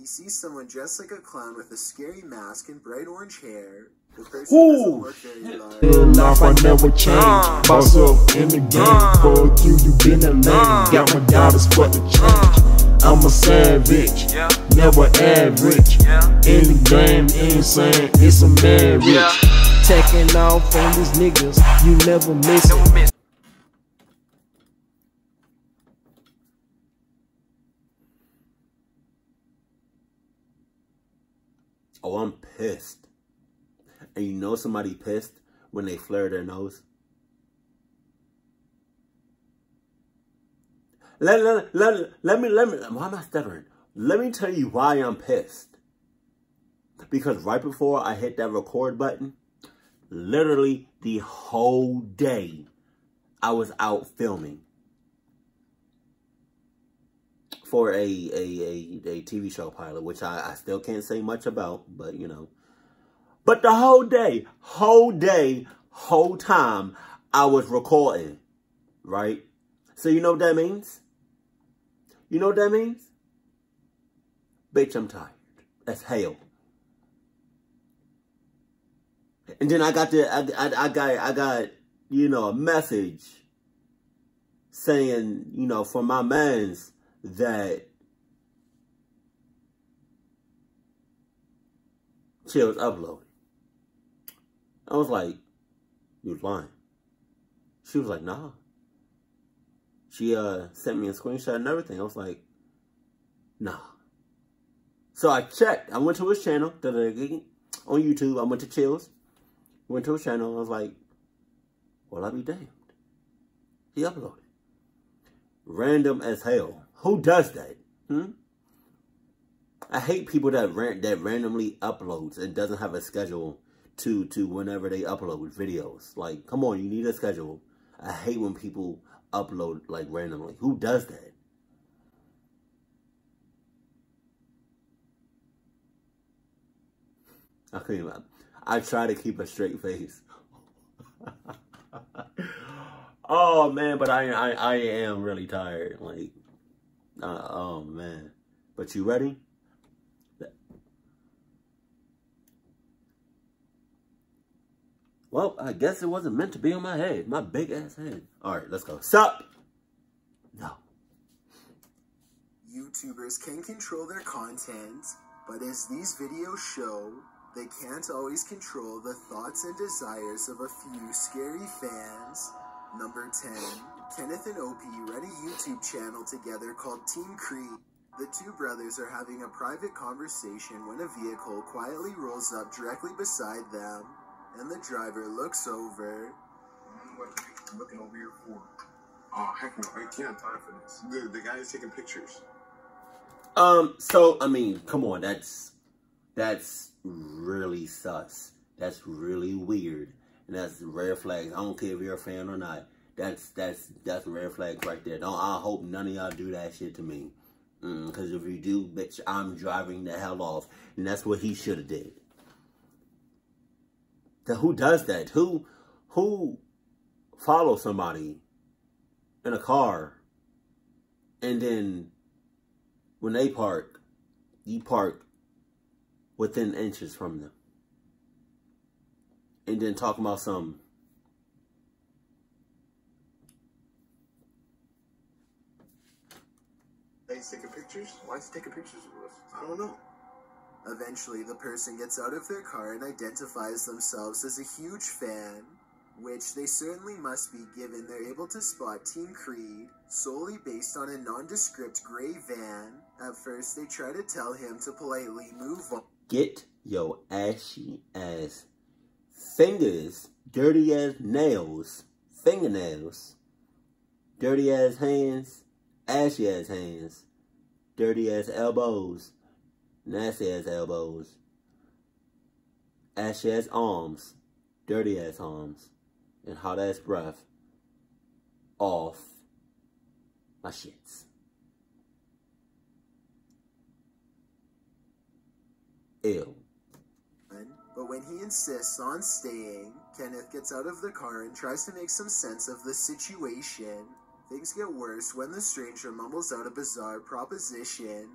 He sees someone dressed like a clown with a scary mask and bright orange hair. The person doesn't look very large. Real life, I never change. Boss up in the game. Fuck you, you been a lame. Got my daughters for the change. I'm a savage, never average. In the game, insane, it's a marriage. Taking off on these niggas, you never miss it. Oh, I'm pissed. And you know somebody pissed when they flare their nose? Let me, why am I stuttering? Let me tell you why I'm pissed. Because right before I hit that record button, literally the whole day I was out filming for a TV show pilot, which I still can't say much about, but you know. But the whole time I was recording, right? So you know what that means? You know what that means? Bitch, I'm tired as hell. And then I got you know, a message saying, you know, from my mans that she was uploading. I was like, you was lying. She was like, nah. She sent me a screenshot and everything. I was like, nah. So I checked. I went to his channel on YouTube. I went to Chills. Went to his channel. I was like, well, I'll be damned. He uploaded. Random as hell. Who does that? I hate people that randomly uploads and doesn't have a schedule to whenever they upload videos. Like, come on, you need a schedule. I hate when people upload like randomly. Who does that? I try to keep a straight face. Oh man, but I am really tired. Like, oh man. But you ready? Well, I guess it wasn't meant to be on my head. My big ass head. Alright, let's go. Sup? No. YouTubers can control their content, but as these videos show, they can't always control the thoughts and desires of a few scary fans. Number 10. Kenneth and OP run a YouTube channel together called Team Creed. The two brothers are having a private conversation when a vehicle quietly rolls up directly beside them, and the driver looks over. What are you looking over here for? Oh, heck no, I can't have time for this. The guy is taking pictures. So, I mean, come on, that's really sus. That's really weird. And that's red flags. I don't care if you're a fan or not. That's red flags right there. I hope none of y'all do that shit to me. Because if you do, bitch, I'm driving the hell off. And that's what he should have did. So who does that? Who follows somebody in a car and then when they park, you park within inches from them? And then talking about something. He's taking pictures? Why is he taking pictures of us? I don't know. Eventually, the person gets out of their car and identifies themselves as a huge fan, which they certainly must be given they're able to spot Team Creed solely based on a nondescript gray van. At first, they try to tell him to politely move on. Get your ashy ass fingers, dirty ass nails, fingernails, dirty ass hands, ashy ass hands, dirty ass elbows, nasty ass elbows, ashy ass arms, dirty ass arms, and hot ass breath off my shits. Ew. But when he insists on staying, Kenneth gets out of the car and tries to make some sense of the situation. Things get worse when the stranger mumbles out a bizarre proposition.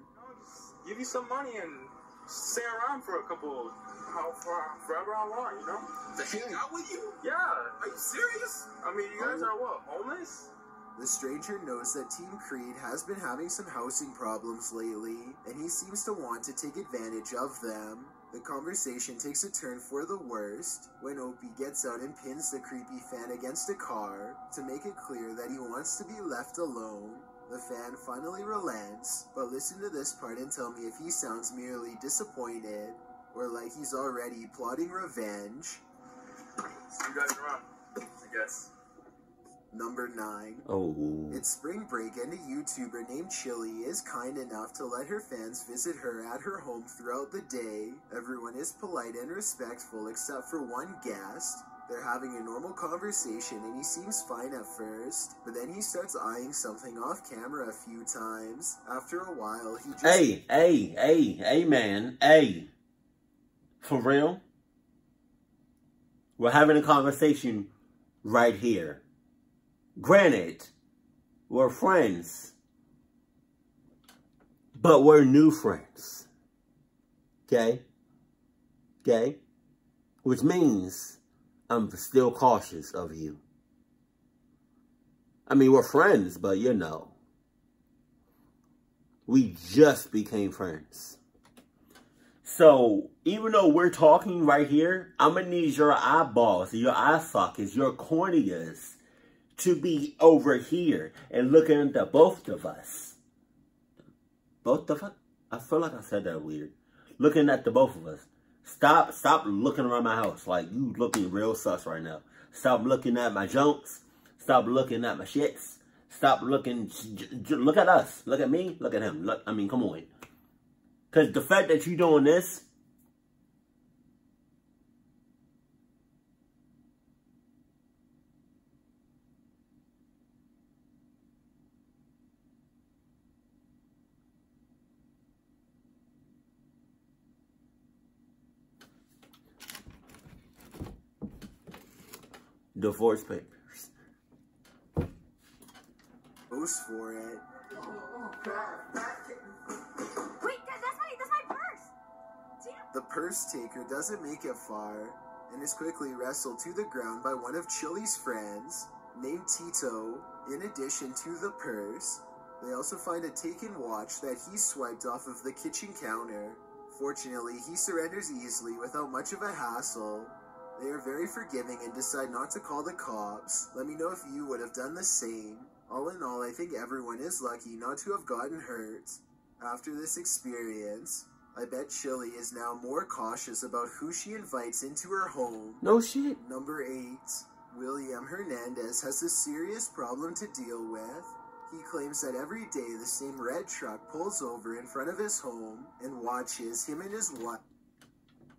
give you some money and stay around for forever how long, you know? To hang out with you? Yeah. Are you serious? I mean, you guys are what, homeless? The stranger knows that Team Creed has been having some housing problems lately, and he seems to want to take advantage of them. The conversation takes a turn for the worst when Opie gets out and pins the creepy fan against a car to make it clear that he wants to be left alone. The fan finally relents, but listen to this part and tell me if he sounds merely disappointed or like he's already plotting revenge. So you guys are on, I guess. Number 9. Oh. It's spring break and a YouTuber named Chili is kind enough to let her fans visit her at her home throughout the day. Everyone is polite and respectful except for one guest. They're having a normal conversation and he seems fine at first, but then he starts eyeing something off camera a few times. After a while, he just... Hey, man. Hey. For real? We're having a conversation right here. Granted, we're friends, but we're new friends. Okay? Okay? Which means I'm still cautious of you. I mean, we're friends, but you know, we just became friends. So, even though we're talking right here, I'm going to need your eyeballs, your eye sockets, your corneas to be over here and looking at the both of us. Both of us? I feel like I said that weird. Looking at the both of us. Stop looking around my house like you looking real sus right now. Stop looking at my junks. Stop looking at my shits. Stop looking. Look at us. Look at me. Look at him. Look, I mean, come on. Because the fact that you doing this, divorce papers. goes for it. Wait, that's my purse! Damn. The purse taker doesn't make it far and is quickly wrestled to the ground by one of Chili's friends named Tito. In addition to the purse, they also find a taken watch that he swiped off of the kitchen counter. Fortunately, he surrenders easily without much of a hassle. They are very forgiving and decide not to call the cops. Let me know if you would have done the same. All in all, I think everyone is lucky not to have gotten hurt. After this experience, I bet Chili is now more cautious about who she invites into her home. No shit. Number 8. William Hernandez has a serious problem to deal with. He claims that every day the same red truck pulls over in front of his home and watches him and his wife.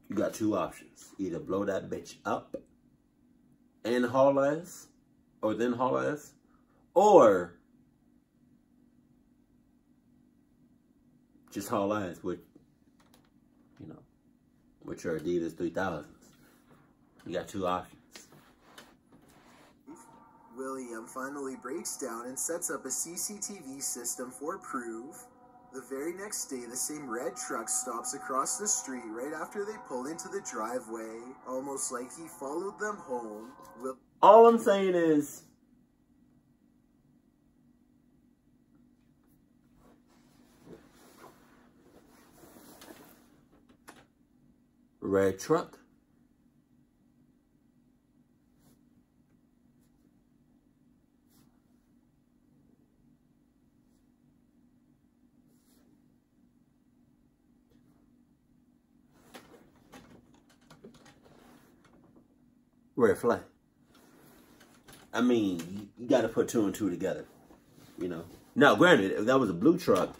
You got two options. Either blow that bitch up and haul ass, or then haul ass, or just haul ass with, you know, with your Adidas 3000s. You got two options. William finally breaks down and sets up a CCTV system for proof. The very next day, the same red truck stops across the street right after they pull into the driveway, almost like he followed them home. All I'm saying is, red truck. Red flag. I mean, you got to put 2 and 2 together, you know. Now, granted, if that was a blue truck,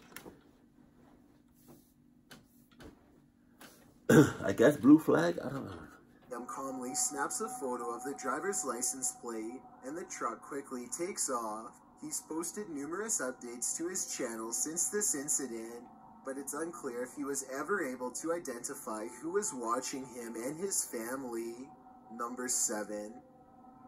I guess blue flag, I don't know. Calmly snaps a photo of the driver's license plate, and the truck quickly takes off. He's posted numerous updates to his channel since this incident, but it's unclear if he was ever able to identify who was watching him and his family. Number 7.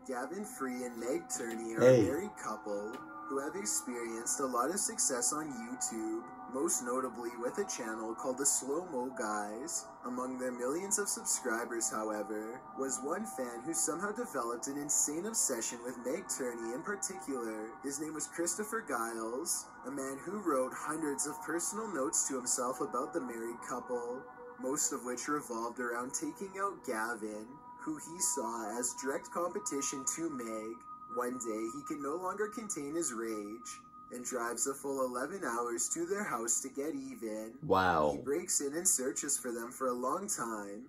Gavin Free and Meg Turney are a married couple who have experienced a lot of success on YouTube. most notably with a channel called the Slow Mo Guys. Among their millions of subscribers, however, was one fan who somehow developed an insane obsession with Meg Turney in particular. His name was Christopher Giles, a man who wrote hundreds of personal notes to himself about the married couple, most of which revolved around taking out Gavin, who he saw as direct competition to Meg. One day, he can no longer contain his rage and drives a full 11 hours to their house to get even. Wow. He breaks in and searches for them for a long time,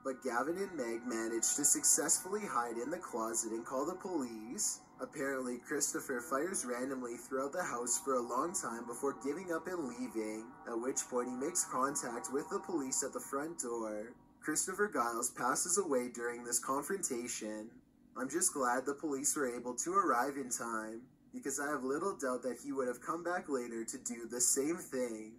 but Gavin and Meg manage to successfully hide in the closet and call the police. Apparently, Christopher fires randomly throughout the house for a long time before giving up and leaving, at which point he makes contact with the police at the front door. Christopher Giles passes away during this confrontation. I'm just glad the police were able to arrive in time, because I have little doubt that he would have come back later to do the same thing.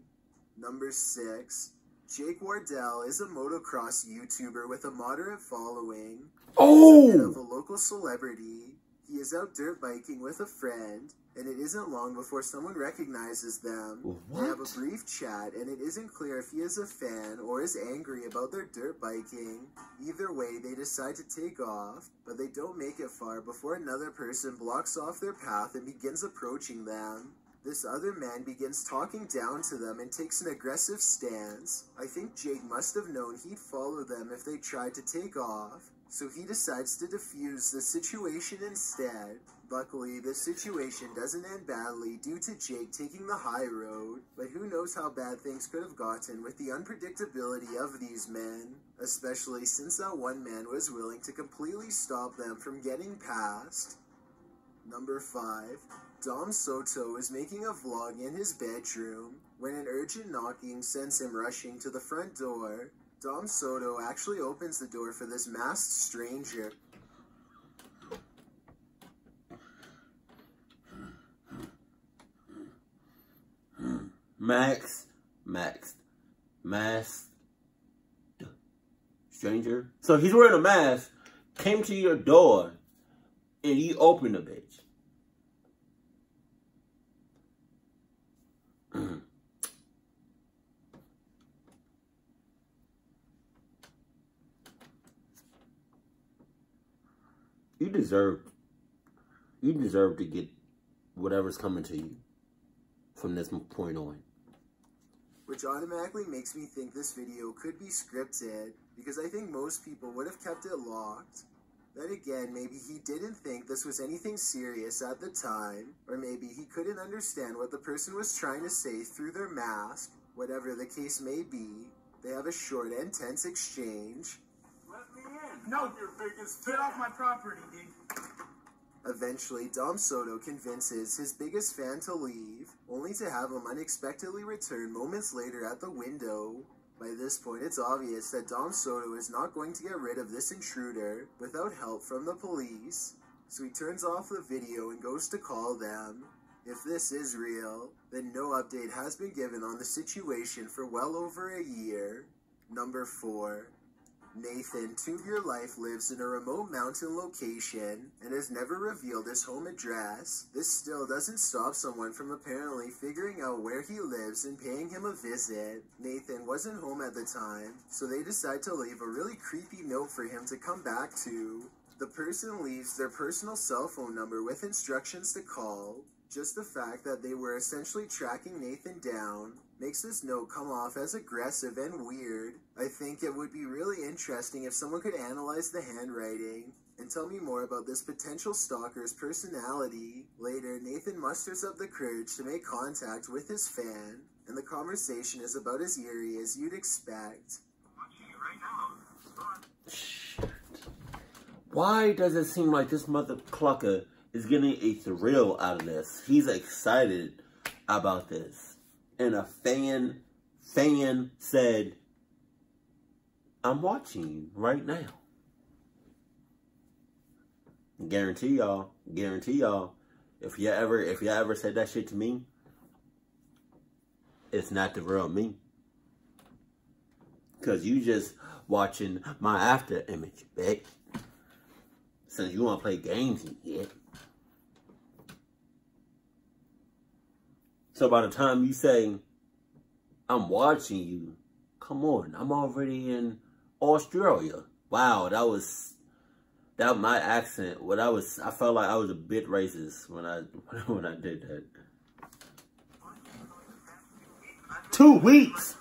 Number 6. Jake Wardell is a motocross YouTuber with a moderate following. Oh! He's a bit of a local celebrity. He is out dirt biking with a friend, and it isn't long before someone recognizes them. What? They have a brief chat, and it isn't clear if he is a fan or is angry about their dirt biking. Either way, they decide to take off, but they don't make it far before another person blocks off their path and begins approaching them. This other man begins talking down to them and takes an aggressive stance. I think Jake must have known he'd follow them if they tried to take off, so he decides to defuse the situation instead. Luckily, this situation doesn't end badly due to Jake taking the high road, but who knows how bad things could have gotten with the unpredictability of these men, especially since that one man was willing to completely stop them from getting past. Number 5. Dom Soto is making a vlog in his bedroom when an urgent knocking sends him rushing to the front door. Dom Soto actually opens the door for this masked stranger. Masked stranger. So he's wearing a mask, came to your door, and you opened the bitch. You deserve to get whatever's coming to you from this point on. Which automatically makes me think this video could be scripted, because I think most people would have kept it locked. Then again, maybe he didn't think this was anything serious at the time, or maybe he couldn't understand what the person was trying to say through their mask. Whatever the case may be, they have a short and tense exchange. Let me in. No, your biggest fan. Get off my property, dude. Eventually, Dom Soto convinces his biggest fan to leave, only to have him unexpectedly return moments later at the window. By this point, it's obvious that Dom Soto is not going to get rid of this intruder without help from the police, so he turns off the video and goes to call them. If this is real, then no update has been given on the situation for well over a year. Number 4. Nathan, TubeUrlife, lives in a remote mountain location and has never revealed his home address. This still doesn't stop someone from apparently figuring out where he lives and paying him a visit. Nathan wasn't home at the time, so they decide to leave a really creepy note for him to come back to. The person leaves their personal cell phone number with instructions to call. Just the fact that they were essentially tracking Nathan down makes this note come off as aggressive and weird. I think it would be really interesting if someone could analyze the handwriting and tell me more about this potential stalker's personality. Later, Nathan musters up the courage to make contact with his fan, and the conversation is about as eerie as you'd expect. I'm watching it right now. Shit. Why does it seem like this mother clucker is getting a thrill out of this? He's excited about this. And a fan said, I'm watching you right now. Guarantee y'all, if you ever said that shit to me, it's not the real me. Cause you just watching my after image, bitch. Since you wanna play games in here. So by the time you say I'm watching you. Come on, I'm already in Australia. Wow, that my accent. I felt like I was a bit racist when I did that. 2 weeks.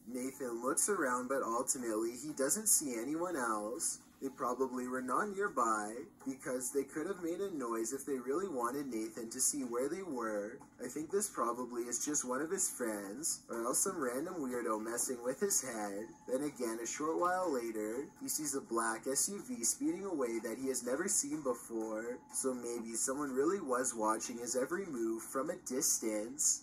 Nathan looks around, but ultimately he doesn't see anyone else. They probably were not nearby, because they could have made a noise if they really wanted Nathan to see where they were. I think this probably is just one of his friends, or else some random weirdo messing with his head. Then again, a short while later, he sees a black SUV speeding away that he has never seen before, so maybe someone really was watching his every move from a distance.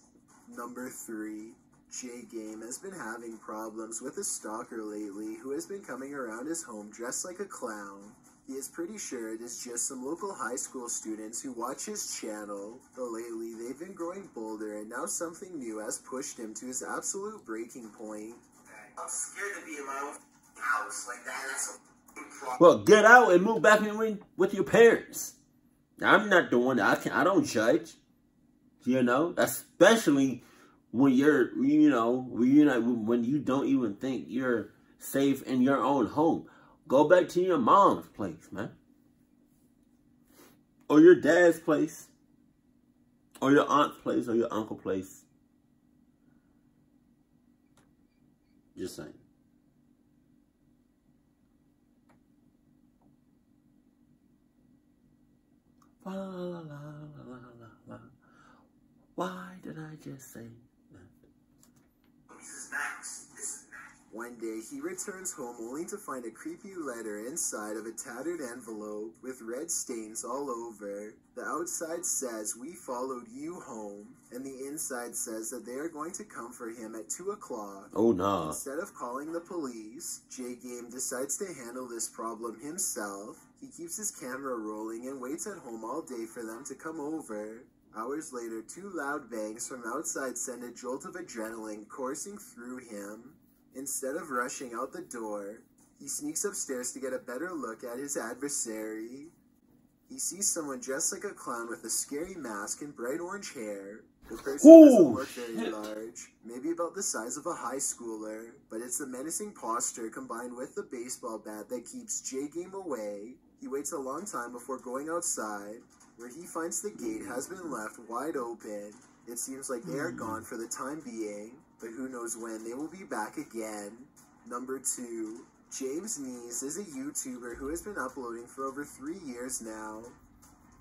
Number 3. J-Game has been having problems with a stalker lately who has been coming around his home dressed like a clown. He is pretty sure it is just some local high school students who watch his channel, but lately they've been growing bolder and now something new has pushed him to his absolute breaking point. I'm scared to be in my own house like that. That's a problem. Well, get out and move back in with your parents. I'm not the one that I don't judge. You know, especially when you're, when you don't even think you're safe in your own home. Go back to your mom's place, man. Or your dad's place. Or your aunt's place, or your uncle's place. Just saying. La, la, la, la, la, la. Why did I just say that? This is Max. One day, he returns home only to find a creepy letter inside of a tattered envelope with red stains all over. The outside says, "We followed you home," and the inside says that they are going to come for him at 2 o'clock. Oh, no. Instead of calling the police, J-Game decides to handle this problem himself. He keeps his camera rolling and waits at home all day for them to come over. Hours later, 2 loud bangs from outside send a jolt of adrenaline coursing through him. Instead of rushing out the door, he sneaks upstairs to get a better look at his adversary. He sees someone dressed like a clown with a scary mask and bright orange hair. The person doesn't look very large, maybe about the size of a high schooler, but it's the menacing posture combined with the baseball bat that keeps J-Game away. He waits a long time before going outside, where he finds the gate has been left wide open. It seems like they are gone for the time being, but who knows when they will be back again. Number 2. James Nees is a YouTuber who has been uploading for over 3 years now.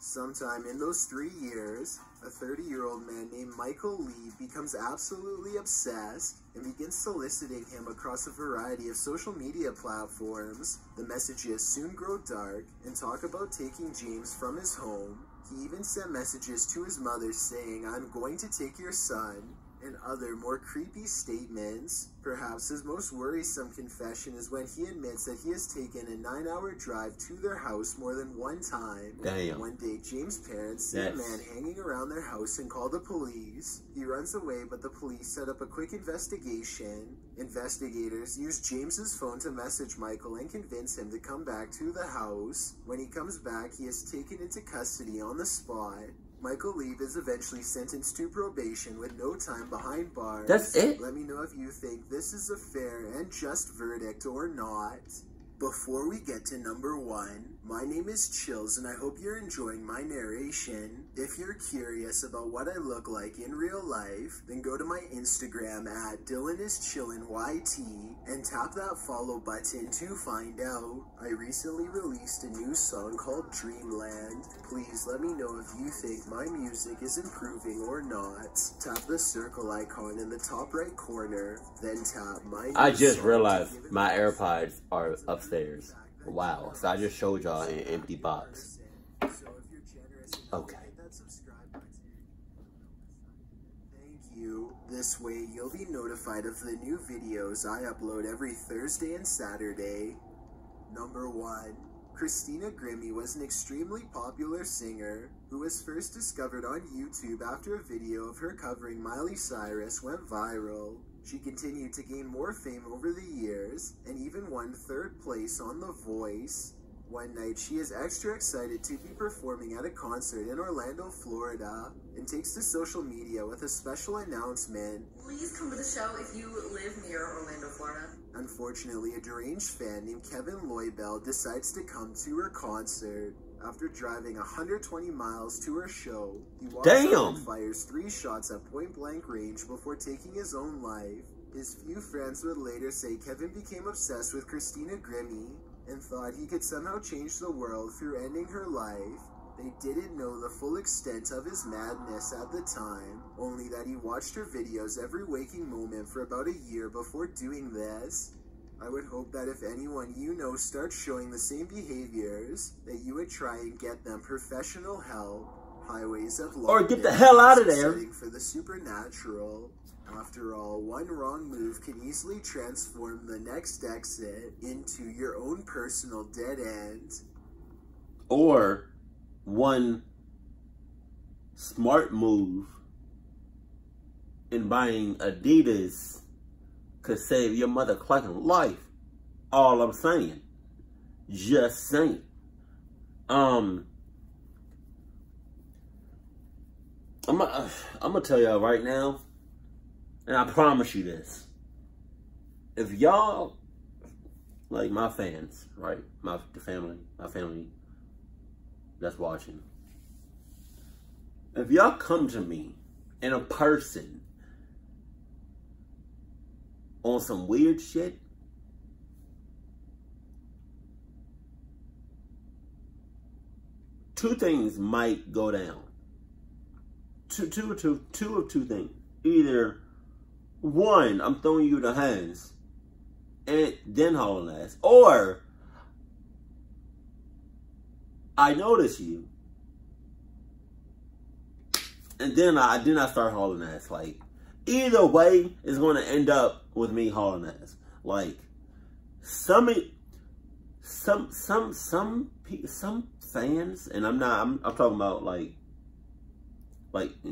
Sometime in those 3 years, a 30-year-old man named Michael Lee becomes absolutely obsessed and begins soliciting him across a variety of social media platforms. The messages soon grow dark and talk about taking James from his home. He even sent messages to his mother saying, "I'm going to take your son," and other more creepy statements. Perhaps his most worrisome confession is when he admits that he has taken a 9-hour drive to their house more than one time. Damn. One day, James' parents see a man hanging around their house and call the police. He runs away, but the police set up a quick investigation. Investigators use James's phone to message Michael and convince him to come back to the house. When he comes back, he is taken into custody on the spot. Michael Lee is eventually sentenced to probation with no time behind bars. That's it? Let me know if you think this is a fair and just verdict or not. Before we get to number 1, my name is Chills and I hope you're enjoying my narration. If you're curious about what I look like in real life, then go to my Instagram at DylanIsChillinYT and tap that follow button to find out. I recently released a new song called Dreamland. Please let me know if you think my music is improving or not. Tap the circle icon in the top right corner, then tap my I just realized my AirPods are upstairs. Wow. So I just showed y'all an empty box. Okay. Thank you. This way you'll be notified of the new videos I upload every Thursday and Saturday. Number 1. Christina Grimmie was an extremely popular singer who was first discovered on YouTube after a video of her covering Miley Cyrus went viral. She continued to gain more fame over the years and even won 3rd place on The Voice. One night, she is extra excited to be performing at a concert in Orlando, Florida, and takes to social media with a special announcement. Please come to the show if you live near Orlando, Florida. Unfortunately, a deranged fan named Kevin Loybell decides to come to her concert. After driving 120 miles to her show, he walks up and fires 3 shots at point-blank range before taking his own life. His few friends would later say Kevin became obsessed with Christina Grimmie and thought he could somehow change the world through ending her life. They didn't know the full extent of his madness at the time, only that he watched her videos every waking moment for about a year before doing this. I would hope that if anyone you know starts showing the same behaviors, that you would try and get them professional help. Highways of London, or get the hell out of there. For the supernatural. After all, one wrong move can easily transform the next exit into your own personal dead end. Or one smart move in buying Adidas could save your mother clucking life. All I'm saying. Just saying. I'm gonna tell y'all right now, and I promise you this. If y'all, like my fans, right? My family that's watching. If y'all come to me in a person on some weird shit, two things might go down. Two of two things. Either one, I'm throwing you the hands and then hauling ass, or I notice you and then I start hauling ass. Like, either way is going to end up with me hauling ass. Like, some fans, and I'm talking about like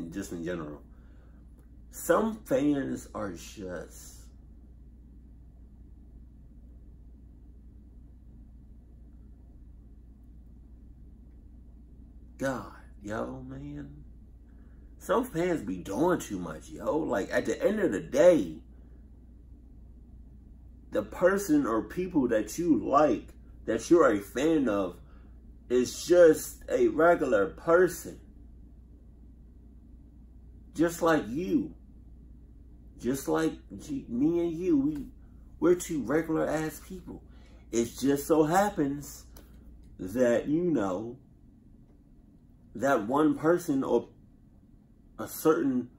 just in general. Some fans are just God, yo, man. Some fans be doing too much, yo. Like, at the end of the day, the person or people that you like, that you're a fan of, is just a regular person. Just like you. Just like me and you. We're two regular ass people. It just so happens that, you know, that one person or a certain,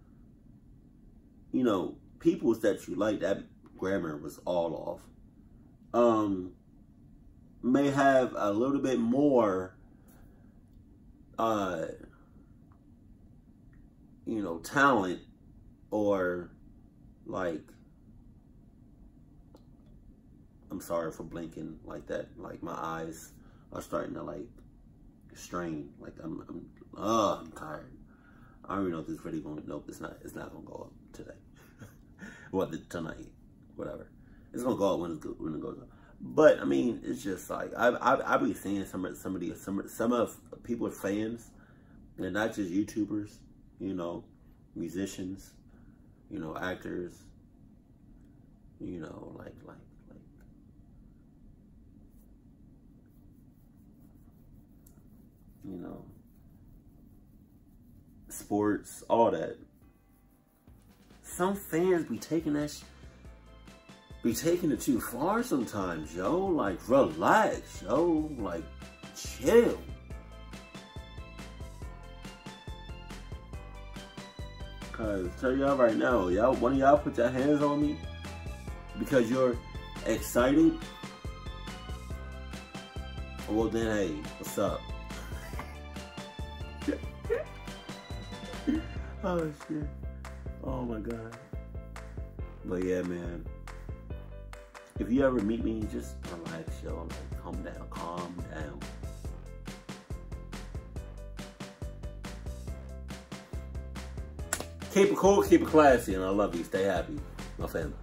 you know, peoples that you like, that grammar was all off, may have a little bit more, you know, talent, or like, I'm sorry for blinking like that, like my eyes are starting to like strain, like I'm tired. I don't even know if this video going. Nope, it's not gonna go up today. Well, tonight, whatever. It's gonna go up when it goes up. But I mean, it's just like I be seeing some of people's fans, and not just YouTubers. You know, musicians. You know, actors. You know, like. You know, sports, all that. Some fans be taking that be taking it too far sometimes, yo. Like, relax, yo. Like, chill. Cause tell y'all right now, y'all, one of y'all put your hands on me because you're excited. Well then, hey, what's up? Oh shit. Oh my god. But yeah, man. If you ever meet me, just relax, yo. Like, calm down. Keep it cool, keep it classy, and I love you. Stay happy. My family.